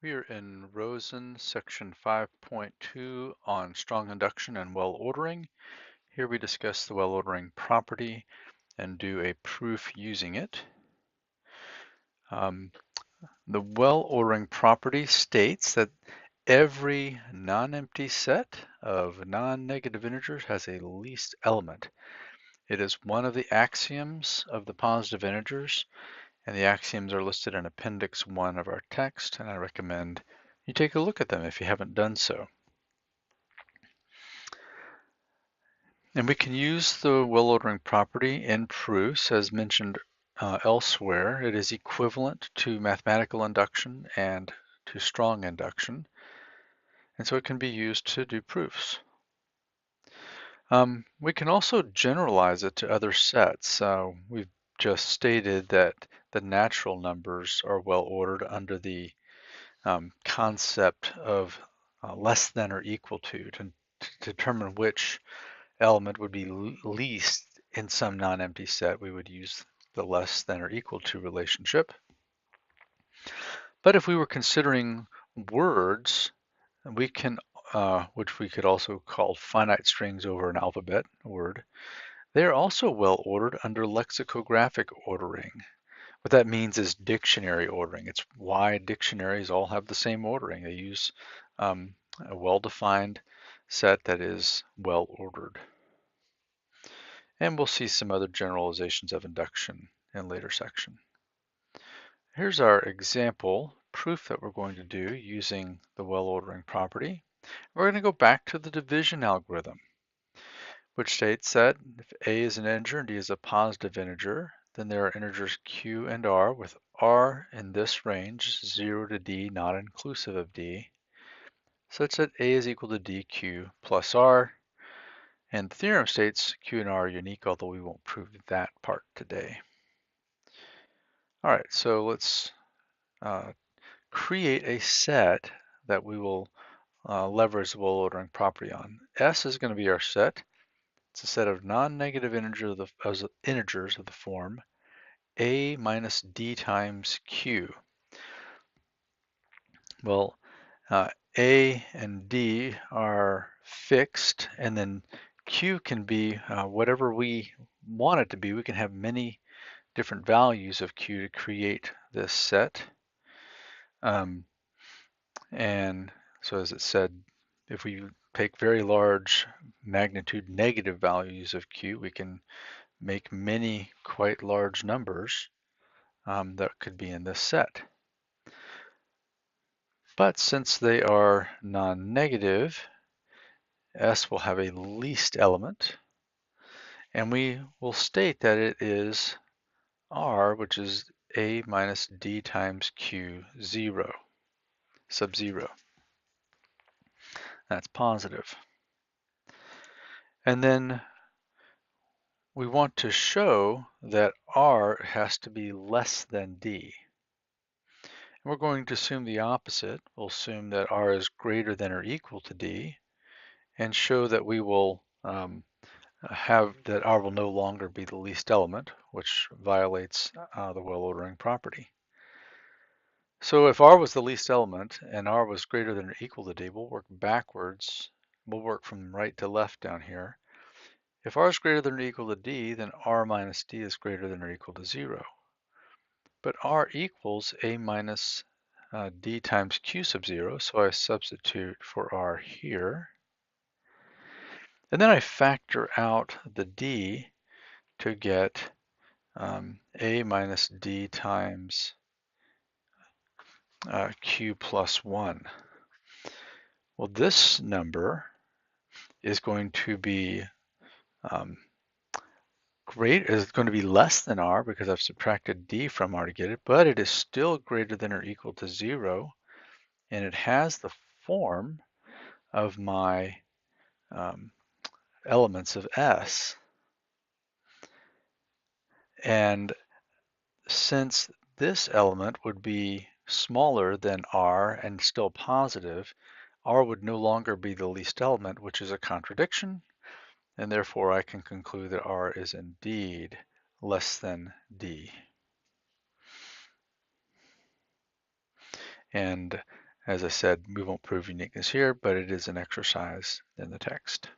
We are in Rosen, section 5.2 on strong induction and well ordering. Here we discuss the well ordering property and do a proof using it. The well ordering property states that every non-empty set of non-negative integers has a least element. It is one of the axioms of the positive integers, and the axioms are listed in Appendix 1 of our text, and I recommend you take a look at them if you haven't done so. And we can use the well ordering property in proofs as mentioned elsewhere. It is equivalent to mathematical induction and to strong induction, and so it can be used to do proofs. We can also generalize it to other sets. We've just stated that the natural numbers are well ordered under the concept of less than or equal to determine which element would be least in some non-empty set. We would use the less than or equal to relationship. But if we were considering words, we can, which we could also call finite strings over an alphabet word, they are also well ordered under lexicographic ordering. What that means is dictionary ordering. It's why dictionaries all have the same ordering. They use a well-defined set that is well ordered. And we'll see some other generalizations of induction in a later section. Here's our example proof that we're going to do using the well ordering property. We're going to go back to the division algorithm, which states that if a is an integer and d is a positive integer, then there are integers q and r, with r in this range, 0 to d, not inclusive of d, such that a is equal to dq plus r. And the theorem states q and r are unique, although we won't prove that part today. All right, so let's create a set that we will leverage the well ordering property on. S is going to be our set. It's a set of non-negative integers of the form a minus d times q. Well, a and d are fixed, and then q can be whatever we want it to be. We can have many different values of q to create this set. And so as it said, if we take very large magnitude negative values of q, we can make many quite large numbers that could be in this set. But since they are non-negative, S will have a least element, and we will state that it is R, which is A minus D times Q, 0, sub 0. That's positive. And then we want to show that R has to be less than D. And we're going to assume the opposite. We'll assume that R is greater than or equal to D, and show that we will have that R will no longer be the least element, which violates the well ordering property. So if R was the least element and R was greater than or equal to D, we'll work backwards. We'll work from right to left down here. If R is greater than or equal to D, then R minus D is greater than or equal to 0. But R equals A minus D times Q sub 0, so I substitute for R here. And then I factor out the D to get A minus D times Q plus 1. Well, this number is going to be is going to be less than R because I've subtracted D from R to get it, but it is still greater than or equal to 0, and it has the form of my elements of S. And since this element would be smaller than R and still positive, R would no longer be the least element, which is a contradiction, and therefore I can conclude that R is indeed less than D. And As I said, we won't prove uniqueness here, but it is an exercise in the text.